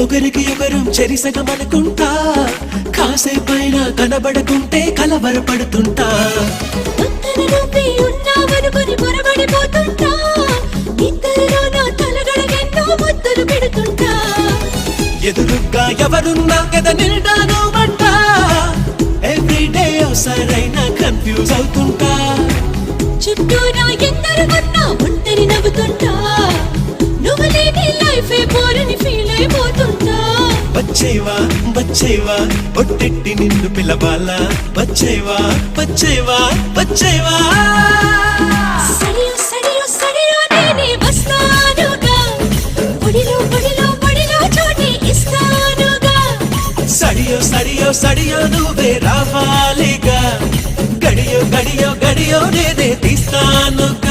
ఒకరికి ఒకరం చెరిసగం అనుకుంటా కాసేపైనా కనబడకుంటే కలవరపడుతుంటా పక్కన నువ్వే ఉన్నావనుకొని పొరబడిపోతుంటా ఇద్దరిలో నా తలగడగెన్నో ముద్దులు పెడుతుంటా ఎదురుగా ఎవరున్నా కథ నిండాను అంట ఎవ్రీడే సరైన కన్ఫ్యూజ్ అవుతుంటా చుట్టూ నా ఎందరు ఉన్నా ఒంటరి నవ్వుతుంటా నువ్వు లేని లైఫే బోరని ఫీల్ అయిపోతుంటా వచ్చేవా వచ్చేవా ఒట్టెట్టి నిన్ను పిలవాలా వచ్చేవా వచ్చేవా వచ్చేవా సడియో సడియో సడియో నేనే వస్తానుగా ఒడిలో ఒడిలో ఒడిలో చోటి ఇస్తానుగా సడియో సడియో సడియో నువ్వే రావాలిగా గడియో గడియో గడియో నేనే తీస్తానుగా